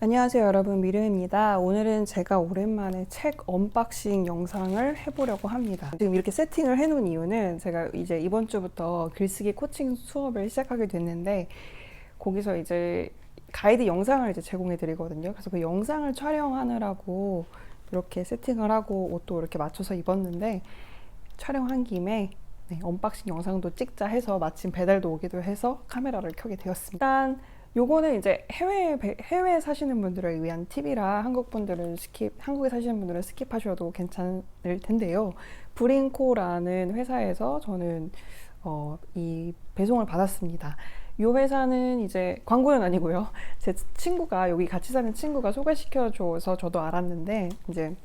안녕하세요 여러분, 미르입니다. 오늘은 제가 오랜만에 책 언박싱 영상을 해보려고 합니다. 지금 이렇게 세팅을 해놓은 이유는 제가 이제 이번 주부터 글쓰기 코칭 수업을 시작하게 됐는데 거기서 이제 가이드 영상을 이제 제공해 드리거든요. 그래서 그 영상을 촬영하느라고 이렇게 세팅을 하고 옷도 이렇게 맞춰서 입었는데 촬영한 김에 언박싱 영상도 찍자 해서 마침 배달도 오기도 해서 카메라를 켜게 되었습니다. 일단 요거는 이제 해외에 사시는 분들을 위한 팁이라 한국에 사시는 분들은 스킵하셔도 괜찮을 텐데요. 브링코라는 회사에서 저는 이 배송을 받았습니다. 이 회사는 이제 광고는 아니고요. 제 친구가 여기 같이 사는 친구가 소개시켜줘서 저도 알았는데 이제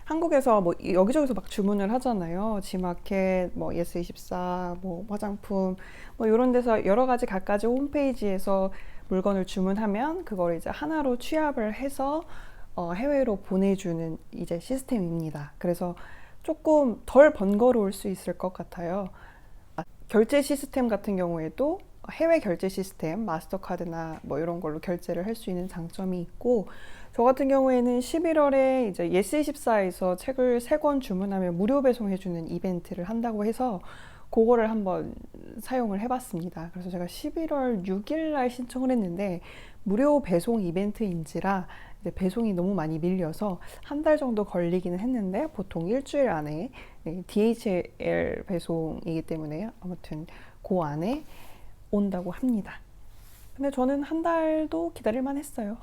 한국에서 뭐 여기저기서 막 주문을 하잖아요. 지마켓, 뭐 예스24, 뭐 화장품, 뭐 이런 데서 여러 가지 갖가지 홈페이지에서 물건을 주문하면 그걸 이제 하나로 취합을 해서 해외로 보내주는 이제 시스템입니다. 그래서 조금 덜 번거로울 수 있을 것 같아요. 결제 시스템 같은 경우에도 해외 결제 시스템, 마스터카드나 뭐 이런 걸로 결제를 할 수 있는 장점이 있고, 저 같은 경우에는 11월에 이제 예스24에서 책을 3권 주문하면 무료 배송해주는 이벤트를 한다고 해서 그거를 한번 사용을 해봤습니다. 그래서 제가 11월 6일 날 신청을 했는데 무료 배송 이벤트인지라 배송이 너무 많이 밀려서 한 달 정도 걸리기는 했는데 보통 일주일 안에 DHL 배송이기 때문에 아무튼 그 안에 온다고 합니다. 근데 저는 한 달도 기다릴만 했어요.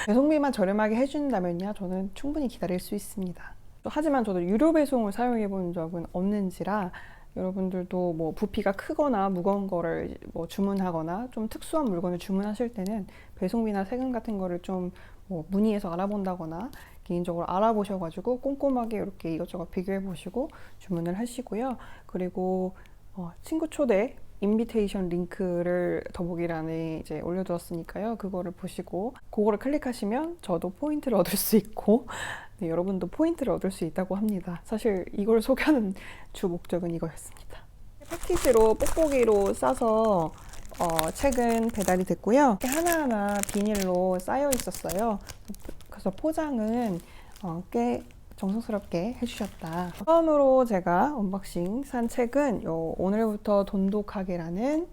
배송비만 저렴하게 해준다면요, 저는 충분히 기다릴 수 있습니다. 하지만 저도 유료 배송을 사용해 본 적은 없는지라 여러분들도 뭐 부피가 크거나 무거운 거를 뭐 주문하거나 좀 특수한 물건을 주문하실 때는 배송비나 세금 같은 거를 좀 뭐 문의해서 알아본다거나 개인적으로 알아보셔가지고 꼼꼼하게 이렇게 이것저것 비교해 보시고 주문을 하시고요. 그리고 친구 초대 인비테이션 링크를 더보기란에 이제 올려두었으니까요. 그거를 보시고 그거를 클릭하시면 저도 포인트를 얻을 수 있고 여러분도 포인트를 얻을 수 있다고 합니다. 사실 이걸 소개하는 주 목적은 이거였습니다. 패키지로 뽁뽁이로 싸서 책은 배달이 됐고요. 하나하나 비닐로 쌓여 있었어요. 그래서 포장은 꽤 정성스럽게 해주셨다. 처음으로 제가 언박싱 산 책은 오늘부터 돈독하게라는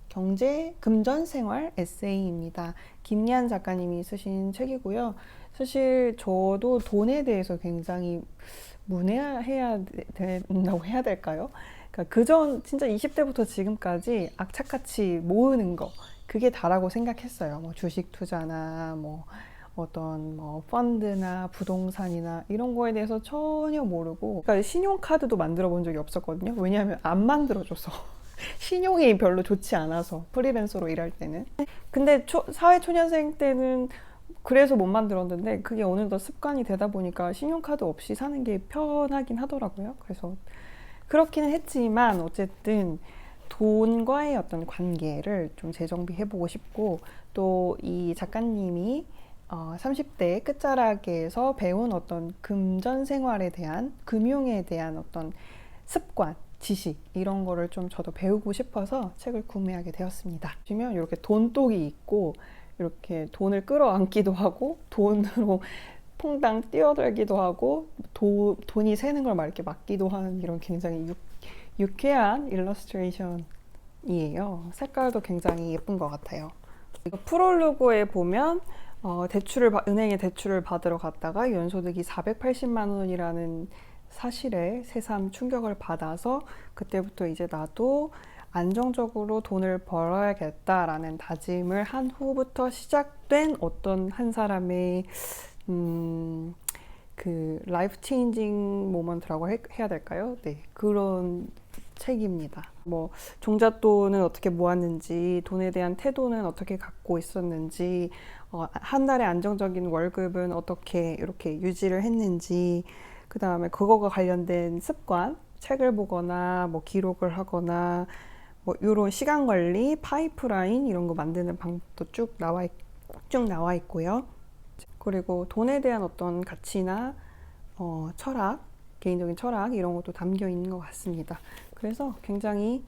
경제 금전생활 에세이입니다. 김리안 작가님이 쓰신 책이고요. 사실 저도 돈에 대해서 굉장히 문외해야 된다고 해야 될까요? 그러니까 진짜 20대부터 지금까지 악착같이 모으는 거, 그게 다라고 생각했어요. 뭐 주식 투자나 뭐 어떤 뭐 펀드나 부동산이나 이런 거에 대해서 전혀 모르고, 그러니까 신용카드도 만들어 본 적이 없었거든요. 왜냐하면 안 만들어줘서 신용이 별로 좋지 않아서, 프리랜서로 일할 때는. 근데 사회초년생 때는 그래서 못 만들었는데 그게 어느덧 습관이 되다 보니까 신용카드 없이 사는 게 편하긴 하더라고요. 그래서 그렇기는 했지만 어쨌든 돈과의 어떤 관계를 좀 재정비해보고 싶고, 또 이 작가님이 30대 끝자락에서 배운 어떤 금전 생활에 대한, 금융에 대한 어떤 습관, 지식, 이런 거를 좀 저도 배우고 싶어서 책을 구매하게 되었습니다. 보시면 이렇게 돈독이 있고, 이렇게 돈을 끌어안기도 하고, 돈으로 퐁당 뛰어들기도 하고, 돈이 새는 걸 막 이렇게 막기도 하는 이런 굉장히 유쾌한 일러스트레이션이에요. 색깔도 굉장히 예쁜 것 같아요. 이거 프롤로그에 보면 은행에 대출을 받으러 갔다가 연소득이 480만 원이라는 사실에 새삼 충격을 받아서 그때부터 이제 나도 안정적으로 돈을 벌어야겠다라는 다짐을 한 후부터 시작된 어떤 한 사람의 그 라이프 체인징 모먼트라고 해야 될까요? 네, 그런 책입니다. 뭐 종잣돈은 어떻게 모았는지, 돈에 대한 태도는 어떻게 갖고 있었는지, 한 달에 안정적인 월급은 어떻게 이렇게 유지를 했는지, 그 다음에 그거가 관련된 습관, 책을 보거나 뭐 기록을 하거나 뭐 이런 시간 관리, 파이프라인 이런 거 만드는 방법도 쭉 나와 있고요. 그리고 돈에 대한 어떤 가치나 철학, 개인적인 철학 이런 것도 담겨 있는 것 같습니다. 그래서 굉장히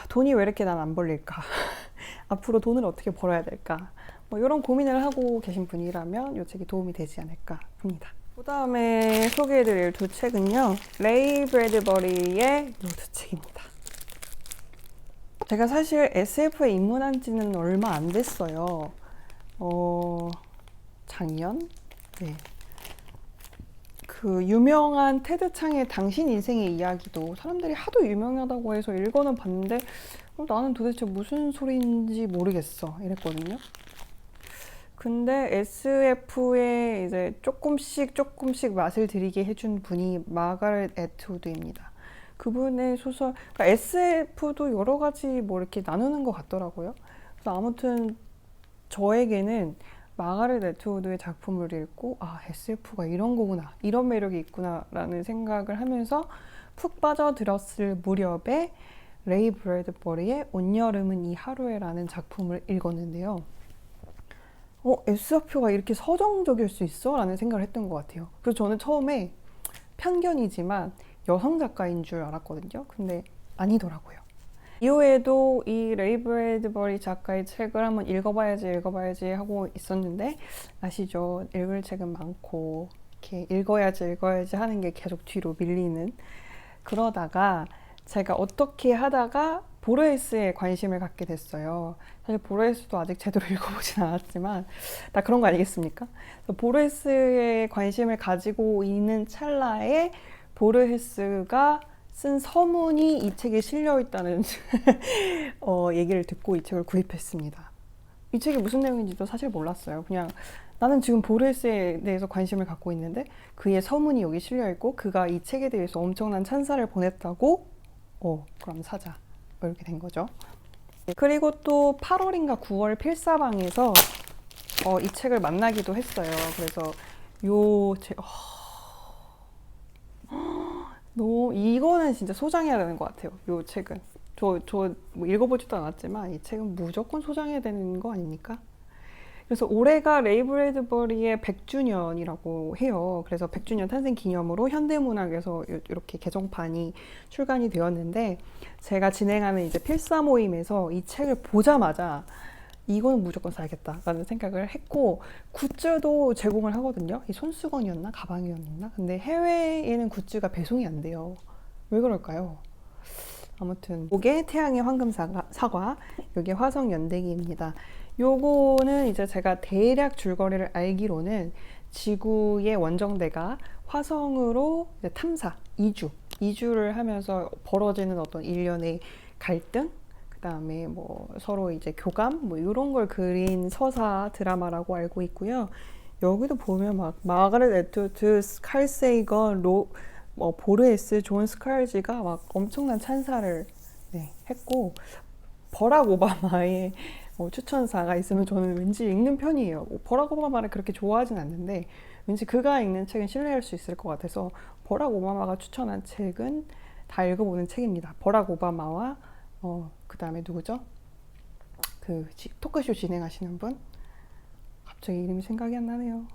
돈이 왜 이렇게 난 안 벌릴까 앞으로 돈을 어떻게 벌어야 될까? 뭐 이런 고민을 하고 계신 분이라면 이 책이 도움이 되지 않을까 합니다. 그 다음에 소개해드릴 두 책은요, 레이 브래드버리의 이 두 책입니다. 제가 사실 SF에 입문한 지는 얼마 안 됐어요. 작년? 네. 그 유명한 테드 창의 당신 인생의 이야기도 사람들이 하도 유명하다고 해서 읽어는 봤는데 나는 도대체 무슨 소리인지 모르겠어 이랬거든요. 근데 SF에 이제 조금씩 맛을 들이게 해준 분이 마가렛 애트우드입니다. 그분의 소설, 그러니까 SF도 여러 가지 뭐 이렇게 나누는 것 같더라고요. 그래서 아무튼 저에게는 마가렛 애트우드의 작품을 읽고 SF가 이런 거구나, 이런 매력이 있구나 라는 생각을 하면서 푹 빠져들었을 무렵에 레이 브래드버리의 온여름은 이 하루에 라는 작품을 읽었는데요. SF가 이렇게 서정적일 수 있어? 라는 생각을 했던 것 같아요. 그래서 저는 처음에 편견이지만 여성 작가인 줄 알았거든요. 근데 아니더라고요. 이후에도 이 레이 브래드버리 작가의 책을 한번 읽어봐야지 하고 있었는데 아시죠? 읽을 책은 많고 이렇게 읽어야지 하는 게 계속 뒤로 밀리는, 그러다가 제가 어떻게 하다가 보르헤스에 관심을 갖게 됐어요. 사실 보르헤스도 아직 제대로 읽어보진 않았지만 다 그런 거 아니겠습니까? 보르헤스에 관심을 가지고 있는 찰나에 보르헤스가 쓴 서문이 이 책에 실려 있다는 얘기를 듣고 이 책을 구입했습니다. 이 책이 무슨 내용인지도 사실 몰랐어요. 그냥 나는 지금 보르헤스에 대해서 관심을 갖고 있는데 그의 서문이 여기 실려 있고 그가 이 책에 대해서 엄청난 찬사를 보냈다고? 그럼 사자. 이렇게 된 거죠. 그리고 또 8월인가 9월 필사방에서 이 책을 만나기도 했어요. 그래서 요 책, 이거는 진짜 소장해야 되는 것 같아요. 요 책은. 뭐 읽어보지도 않았지만 이 책은 무조건 소장해야 되는 거 아닙니까? 그래서 올해가 레이 브래드버리의 100주년이라고 해요. 그래서 100주년 탄생 기념으로 현대문학에서 이렇게 개정판이 출간이 되었는데 제가 진행하는 이제 필사 모임에서 이 책을 보자마자 이거는 무조건 사야겠다라는 생각을 했고, 굿즈도 제공을 하거든요. 이 손수건이었나 가방이었나? 근데 해외에는 굿즈가 배송이 안 돼요. 왜 그럴까요? 아무튼 이게 태양의 황금 사과, 이게 화성 연대기입니다. 요거는 이제 제가 대략 줄거리를 알기로는 지구의 원정대가 화성으로 이제 탐사, 이주를 하면서 벌어지는 어떤 일련의 갈등, 그 다음에 뭐 서로 이제 교감, 뭐 이런 걸 그린 서사 드라마라고 알고 있고요. 여기도 보면 막 마가렛 애트우드, 칼 세이건, 보르헤스, 존 스칼지가 막 엄청난 찬사를 했고, 버락 오바마의 추천사가 있으면 저는 왠지 읽는 편이에요. 버락 오바마를 그렇게 좋아하진 않는데 왠지 그가 읽는 책은 신뢰할 수 있을 것 같아서 버락 오바마가 추천한 책은 다 읽어보는 책입니다. 버락 오바마와 그 다음에 누구죠? 그 토크쇼 진행하시는 분? 갑자기 이름이 생각이 안 나네요.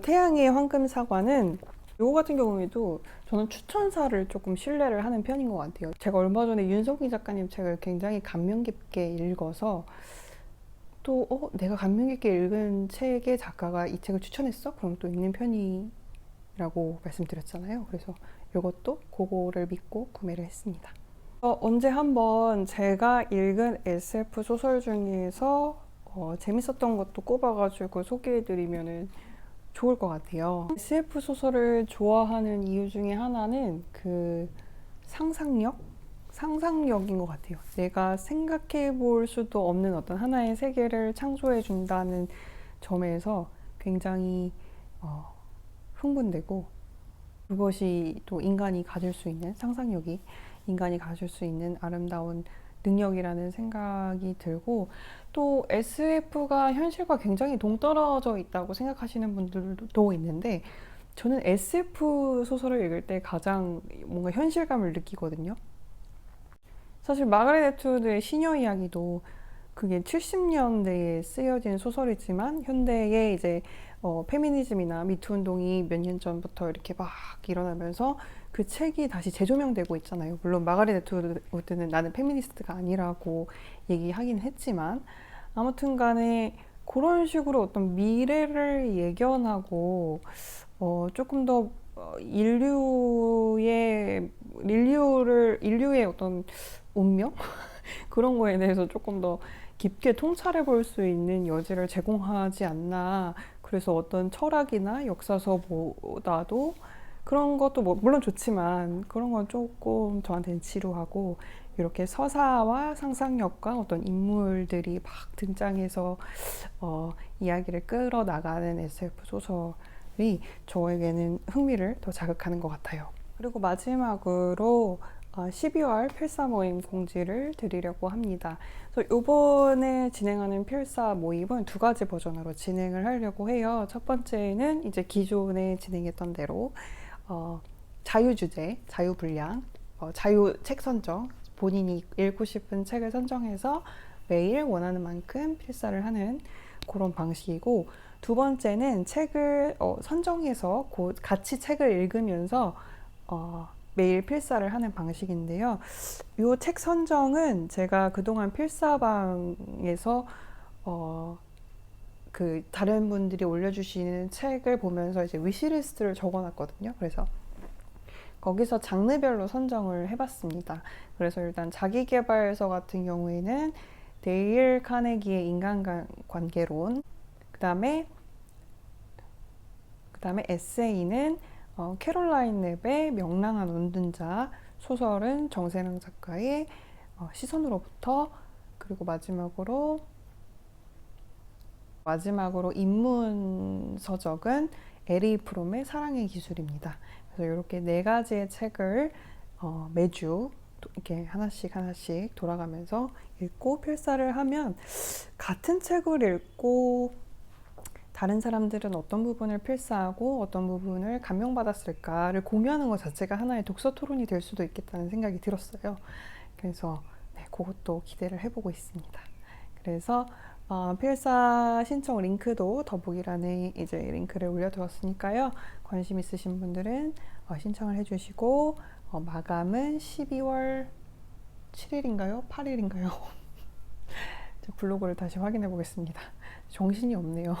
태양의 황금 사과는 요거 같은 경우에도 저는 추천사를 조금 신뢰를 하는 편인 것 같아요. 제가 얼마 전에 윤석희 작가님 책을 굉장히 감명 깊게 읽어서 또 내가 감명 깊게 읽은 책의 작가가 이 책을 추천했어? 그럼 또 읽는 편이라고 말씀드렸잖아요. 그래서 이것도 그거를 믿고 구매를 했습니다. 언제 한번 제가 읽은 SF 소설 중에서 재밌었던 것도 꼽아가지고 소개해드리면은 좋을 것 같아요. SF 소설을 좋아하는 이유 중에 하나는 그 상상력인 것 같아요. 내가 생각해 볼 수도 없는 어떤 하나의 세계를 창조해 준다는 점에서 굉장히 흥분되고, 그것이 또 인간이 가질 수 있는 상상력이 인간이 가질 수 있는 아름다운 능력이라는 생각이 들고, 또 SF가 현실과 굉장히 동떨어져 있다고 생각하시는 분들도 있는데 저는 SF 소설을 읽을 때 가장 뭔가 현실감을 느끼거든요. 사실 마가렛 애트우드의 시녀 이야기도 그게 70년대에 쓰여진 소설이지만 현대에 이제 페미니즘이나 미투 운동이 몇 년 전부터 이렇게 막 일어나면서 그 책이 다시 재조명되고 있잖아요. 물론 마가렛 애트우드는 나는 페미니스트가 아니라고 얘기하긴 했지만 아무튼 간에 그런 식으로 어떤 미래를 예견하고 조금 더 인류의 어떤 운명 그런 거에 대해서 조금 더 깊게 통찰해 볼 수 있는 여지를 제공하지 않나. 그래서 어떤 철학이나 역사서보다도 그런 것도 뭐 물론 좋지만 그런 건 조금 저한테는 지루하고, 이렇게 서사와 상상력과 어떤 인물들이 막 등장해서 이야기를 끌어나가는 SF 소설이 저에게는 흥미를 더 자극하는 것 같아요. 그리고 마지막으로 12월 필사 모임 공지를 드리려고 합니다. 그래서 이번에 진행하는 필사 모임은 두 가지 버전으로 진행을 하려고 해요. 첫 번째는 이제 기존에 진행했던 대로 자유주제, 자유분량, 자유 책 선정, 본인이 읽고 싶은 책을 선정해서 매일 원하는 만큼 필사를 하는 그런 방식이고, 두 번째는 책을 선정해서 같이 책을 읽으면서 매일 필사를 하는 방식인데요. 이 책 선정은 제가 그동안 필사방에서 그 다른 분들이 올려주시는 책을 보면서 이제 위시리스트를 적어놨거든요. 그래서 거기서 장르별로 선정을 해봤습니다. 그래서 일단 자기계발서 같은 경우에는 데일 카네기의 인간관계론, 그 다음에 에세이는 캐롤라인 랩의 명랑한 운둔자, 소설은 정세랑 작가의 시선으로부터, 그리고 마지막으로 입문 서적은 에리 프롬의 사랑의 기술입니다. 그래서 이렇게 네 가지의 책을 매주 이렇게 하나씩 돌아가면서 읽고 필사를 하면, 같은 책을 읽고 다른 사람들은 어떤 부분을 필사하고 어떤 부분을 감명받았을까를 공유하는 것 자체가 하나의 독서 토론이 될 수도 있겠다는 생각이 들었어요. 그래서 그것도 기대를 해보고 있습니다. 그래서 필사 신청 링크도 더보기란에 이제 링크를 올려두었으니까요. 관심 있으신 분들은 신청을 해주시고, 마감은 12월 7일인가요? 8일인가요? 블로그를 다시 확인해 보겠습니다. 정신이 없네요.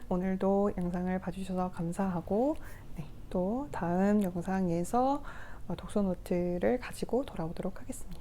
오늘도 영상을 봐주셔서 감사하고, 또 다음 영상에서 독서 노트를 가지고 돌아오도록 하겠습니다.